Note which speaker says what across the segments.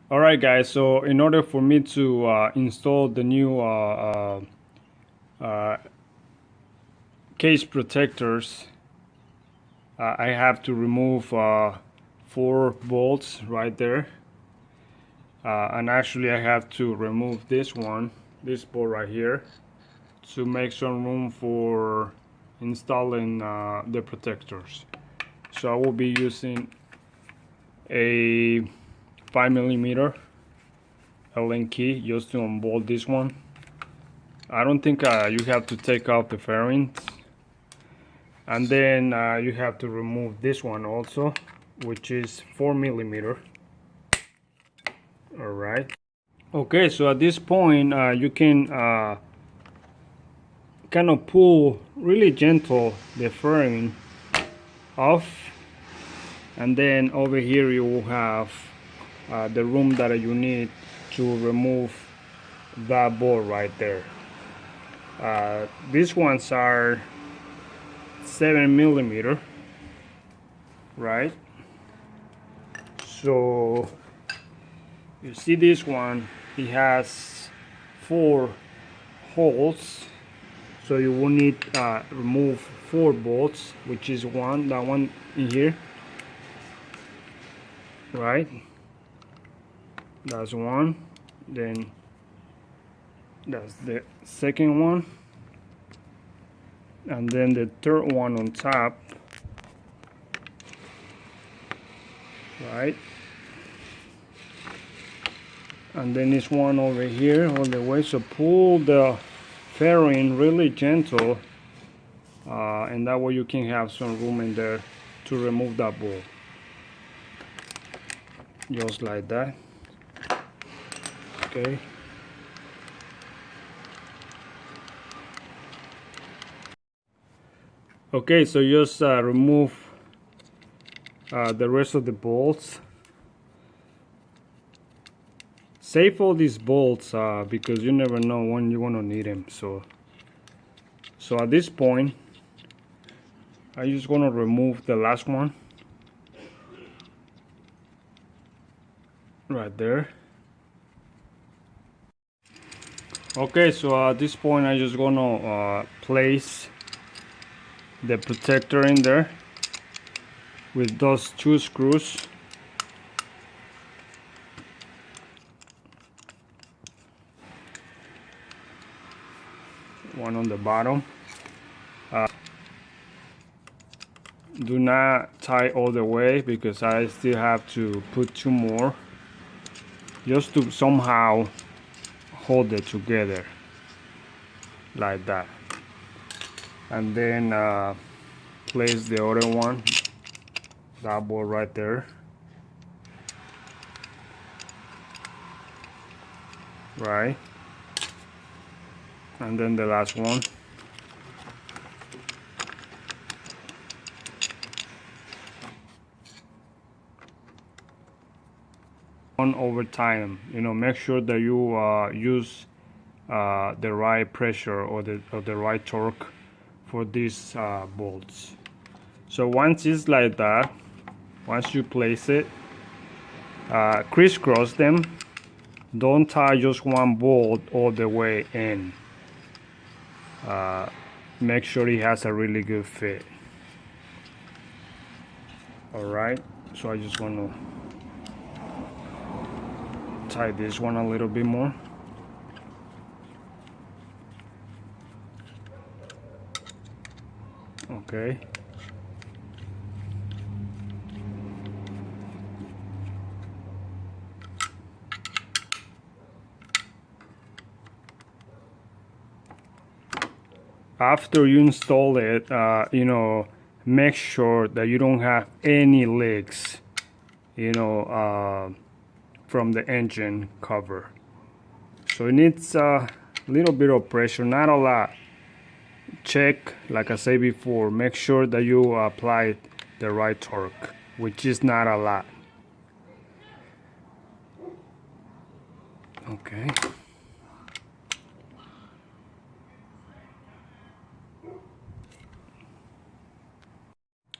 Speaker 1: Alright guys, so in order for me to install the new case protectors, I have to remove 4 bolts right there, and actually I have to remove this bolt right here, to make some room for installing the protectors. So I will be using a 5mm Allen key just to unbolt this one. I don't think you have to take out the fairings, and then you have to remove this one also, which is 4mm. All right. Okay, so at this point you can kind of pull really gentle the fairing off, and then over here you will have the room that you need to remove that bolt right there. These ones are 7mm, right? So you see this one, it has 4 holes, so you will need remove 4 bolts, which is that one in here, right? That's one. Then that's the second one, and then the third one on top, right? And then this one over here all the way. So pull the fairing really gentle, and that way you can have some room in there to remove that bolt, just like that. Okay. Okay, so just remove the rest of the bolts. Save all these bolts because you never know when you're gonna need them. So at this point, I'm just gonna remove the last one right there. Okay, so at this point, I'm just gonna place the protector in there with those 2 screws. One on the bottom. Do not tie all the way because I still have to put 2 more just to somehow hold it together like that. And then place the other one, that bolt right there, right? And then the last one. One over time, make sure that you use the right pressure or the right torque for these bolts. So once it's like that, once you place it, crisscross them. Don't tie just one bolt all the way in. Make sure it has a really good fit. Alright, so I just want to tie this one a little bit more. Okay. After you install it, make sure that you don't have any leaks, from the engine cover. So it needs a little bit of pressure, not a lot. Check, like I said before, make sure that you apply the right torque, which is not a lot. Okay.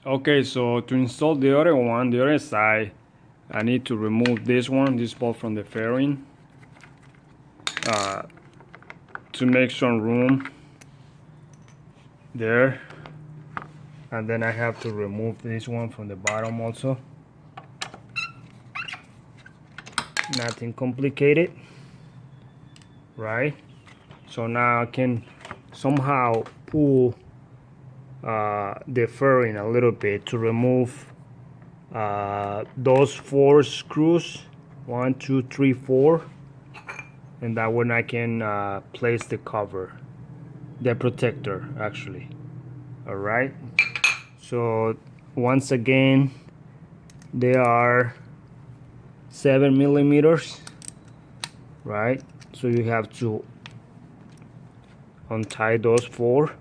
Speaker 1: Okay, so to install the other one, the other side, I need to remove this bolt from the fairing to make some room there, and then I have to remove this one from the bottom also. Nothing complicated, right? So now I can somehow pull the fairing a little bit to remove those 4 screws, 1, 2, 3, 4, and that one I can place the cover, the protector actually. All right, so once again they are 7 millimeters, right? So you have to untie those 4,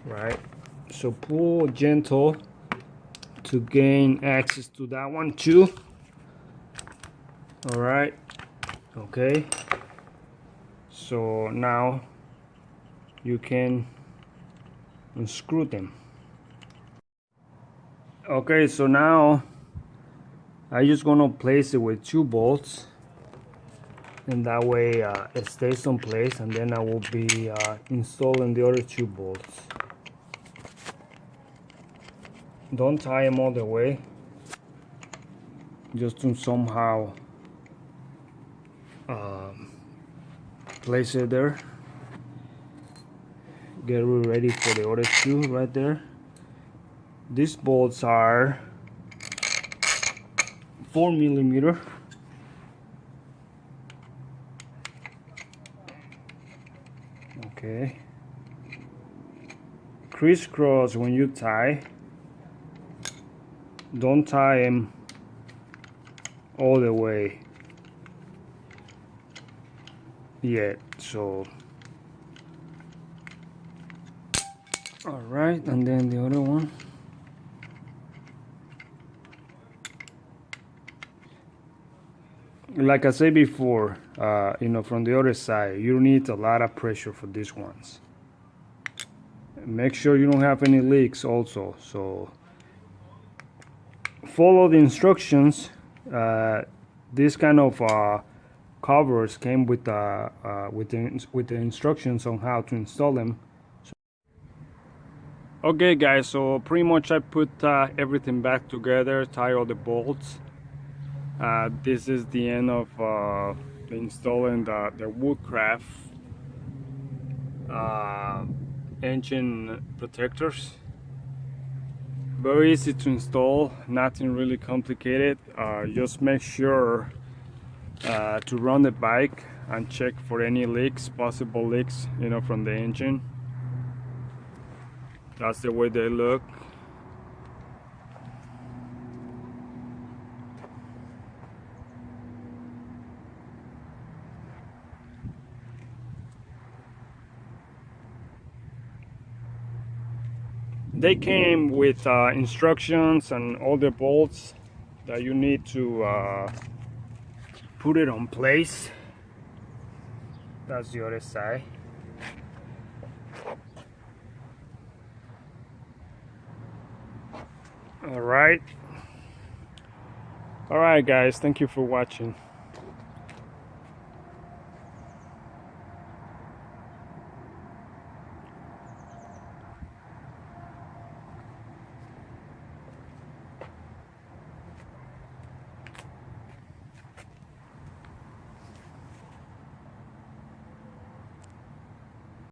Speaker 1: right? So pull gentle to gain access to that one too. All right, okay, so now you can unscrew them. Okay, so now I'm just gonna place it with 2 bolts, and that way it stays in place, and then I will be installing the other 2 bolts. Don't tie them all the way, just to somehow place it there. Get ready for the other 2 right there. These bolts are 4 millimeter. Okay. Crisscross when you tie. Don't tie them all the way yet. So, all right, and then the other one. Like I said before, you know, from the other side, you need a lot of pressure for these ones. Make sure you don't have any leaks also. So follow the instructions. This kind of covers came with the instructions on how to install them. Okay guys, so pretty much I put everything back together, tie all the bolts. This is the end of installing the Woodcraft engine protectors. Very easy to install, nothing really complicated. Just make sure to run the bike and check for any leaks, possible leaks, you know, from the engine. That's the way they look. They came with instructions and all the bolts that you need to put it on place. That's the other side. All right guys, thank you for watching.